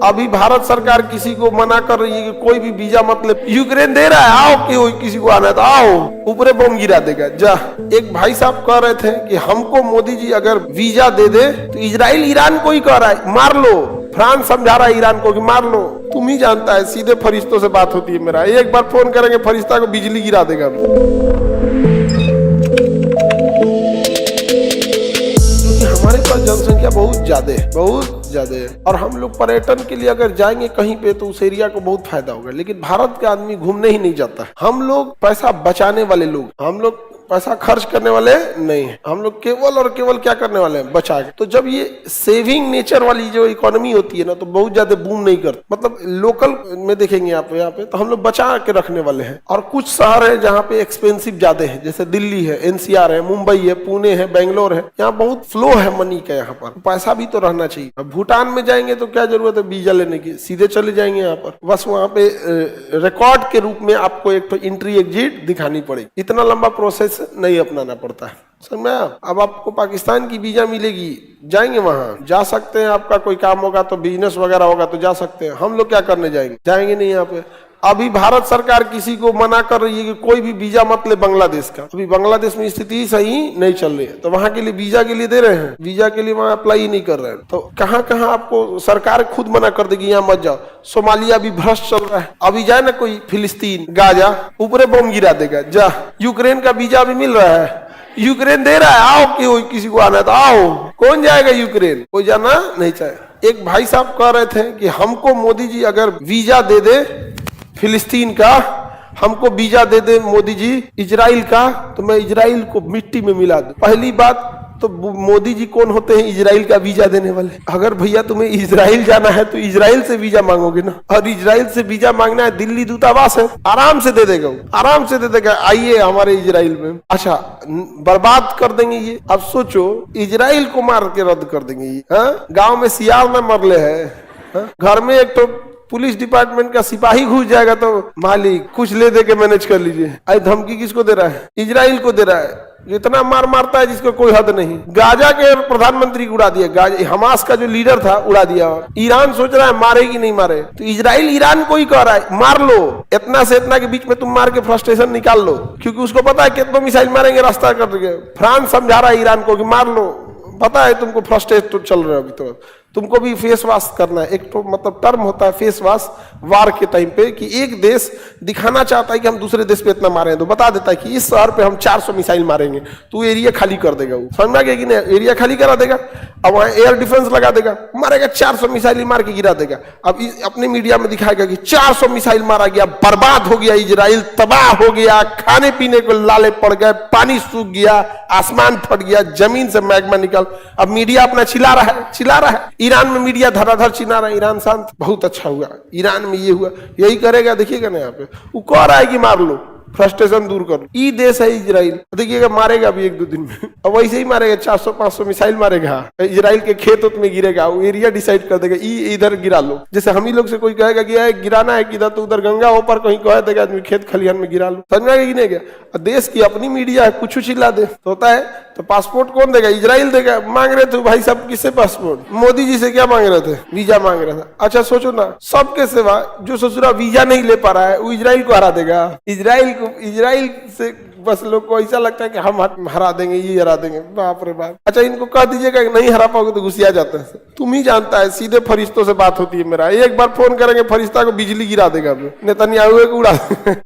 अभी भारत सरकार किसी को मना कर रही है कि कोई भी वीजा मत ले। यूक्रेन दे रहा है, आओ कि किसी को आना है तो आओ, ऊपरे बम गिरा देगा जा। एक भाई साहब कह रहे थे कि हमको मोदी जी अगर वीजा दे दे तो इजराइल ईरान को ही कह रहा है मार लो। फ्रांस समझा रहा है ईरान को कि मार लो। तुम ही जानता है, सीधे फरिश्तों से बात होती है मेरा। एक बार फोन करेंगे फरिश्ता को बिजली गिरा देगा। हमारे पास जनसंख्या बहुत ज्यादा है और हम लोग पर्यटन के लिए अगर जाएंगे कहीं पे तो उस एरिया को बहुत फायदा होगा। लेकिन भारत के आदमी घूमने ही नहीं जाता। हम लोग पैसा बचाने वाले लोग, हम लोग पैसा खर्च करने वाले नहीं है। हम लोग केवल और केवल क्या करने वाले हैं, बचा के। तो जब ये सेविंग नेचर वाली जो इकोनॉमी होती है ना, तो बहुत ज्यादा बूम नहीं करती। मतलब लोकल में देखेंगे यहाँ पे तो हम लोग बचा के रखने वाले हैं। और कुछ शहर है जहाँ पे एक्सपेंसिव ज्यादा है, जैसे दिल्ली है, एनसीआर है, मुंबई है, पुणे है, बेंगलोर है। यहाँ बहुत फ्लो है मनी का, यहाँ पर पैसा भी तो रहना चाहिए। अब भूटान में जाएंगे तो क्या जरूरत है वीजा लेने की, सीधे चले जाएंगे यहाँ पर। बस वहाँ पे रिकॉर्ड के रूप में आपको एक तो एंट्री एग्जिट दिखानी पड़ेगी। इतना लंबा प्रोसेस नहीं अपनाना पड़ता है, समझ में। अब आपको पाकिस्तान की वीजा मिलेगी, जाएंगे वहां, जा सकते हैं। आपका कोई काम होगा तो बिजनेस वगैरह होगा तो जा सकते हैं। हम लोग क्या करने जाएंगे नहीं यहाँ पे। अभी भारत सरकार किसी को मना कर रही है कि कोई भी वीजा मत ले बांग्लादेश का। अभी बांग्लादेश में स्थिति सही नहीं चल रही है, तो वहां के लिए वीजा के लिए दे रहे हैं, वीजा के लिए वहां अप्लाई नहीं कर रहे हैं। तो कहाँ आपको सरकार खुद मना कर देगी यहाँ मत जाओ। सोमालिया भी भ्रष्ट चल रहा है। अभी जाए ना कोई फिलिस्तीन, गाजा, ऊपरे बम गिरा देगा जा। यूक्रेन का वीजा भी मिल रहा है, यूक्रेन दे रहा है, आओ कि किसी को आना है तो आओ। कौन जाएगा यूक्रेन, कोई जाना नहीं चाहे। एक भाई साहब कह रहे थे कि हमको मोदी जी अगर वीजा दे दे फिलिस्तीन का, हमको वीजा दे दे मोदी जी इजराइल का, तो मैं इजराइल को मिट्टी में मिला दूं। पहली बात तो मोदी जी कौन होते हैं इजराइल का वीजा देने वाले। अगर भैया तुम्हें इजराइल जाना है तो इजराइल से वीजा मांगोगे ना। और इजराइल से वीजा मांगना है, दिल्ली दूतावास है, आराम से दे देगा, आराम से दे देगा। आइए हमारे इजराइल में। अच्छा, बर्बाद कर देंगे ये। अब सोचो, इजराइल को मार के रद्द कर देंगे ये। गाँव में सियार न मरले है, घर में एक तो पुलिस डिपार्टमेंट का सिपाही घुस जाएगा तो मालिक कुछ ले दे के मैनेज कर लीजिए। आई धमकी किसको दे रहा है, इजराइल को दे रहा है। इतना मार मारता है जिसको कोई हद नहीं। गाजा के प्रधानमंत्री को उड़ा दिया, हमास का जो लीडर था उड़ा दिया। और ईरान सोच रहा है मारे कि नहीं मारे, तो इजराइल ईरान को ही कह रहा है मार लो। इतना से इतना के बीच में तुम मार के फ्रस्ट्रेशन निकाल लो, क्योंकि उसको पता है कितना मिसाइल मारेंगे रास्ता कर देंगे। फ्रांस समझा रहा है ईरान को कि मार लो, पता है तुमको फ्रस्ट्रेट तो चल रहा है। अभी तो तुमको भी फेस वॉश करना है। एक तो मतलब टर्म होता है फेस वॉश वार के टाइम पे, कि एक देश दिखाना चाहता है कि हम दूसरे देश पे इतना मारे हैं, तो बता देता है कि इस शहर पे हम 400 मिसाइल मारेंगे, तो एरिया खाली कर देगा। वो समझ गया कि नहीं, एरिया खाली करा देगा। अब वहां एयर डिफेंस लगा देगा, मारेगा 400 मिसाइल मार के गिरा देगा। अब अपने मीडिया में दिखाएगा कि 400 मिसाइल मारा गया, बर्बाद हो गया इजराइल, तबाह हो गया, खाने पीने को लाले पड़ गए, पानी सूख गया, आसमान फट गया, जमीन से मैग्मा निकल। अब मीडिया अपना चिल्ला रहा है। ईरान में मीडिया धराधर चिल्ला रहा है, ईरान शांत। बहुत अच्छा हुआ, ईरान में ये हुआ, यही करेगा देखिएगा ना। यहाँ पे वो कह रहा है कि मार लो, फ्रस्ट्रेशन दूर करो। ई देश है इजराइल, देखिएगा मारेगा भी 1-2 दिन में। अब वैसे ही मारेगा, 400-500 मिसाइल मारेगा, इजराइल के खेत में गिरेगा, वो एरिया डिसाइड कर देगा, इधर गिरा लो। जैसे हम ही लोग से कोई कहेगा कि गिराना है किधर, तो उधर गंगा ऊपर कहीं कह देगा आदमी खेत खलिहान में गिरा लो। समझ में नहीं गया। देश की अपनी मीडिया है, कुछ चिल्ला दे तो होता है। तो पासपोर्ट कौन देगा, इजराइल देगा। मांग रहे थे भाई साहब किससे पासपोर्ट, मोदी जी से क्या मांग रहे थे, वीजा मांग रहा था। अच्छा सोचो ना, सबके सिवा जो ससुरा वीजा नहीं ले पा रहा है वो इजराइल को हरा देगा। इजराइल से बस लोग को ऐसा लगता है कि हम हरा देंगे, ये हरा देंगे। बाप रे बाप। अच्छा इनको कह दीजिएगा कि नहीं हरा पाओगे तो घुसिया जाता है। तुम ही जानता है, सीधे फरिश्तों से बात होती है मेरा। एक बार फोन करेंगे फरिश्ता को बिजली गिरा देगा, नेतन्याहू को उड़ा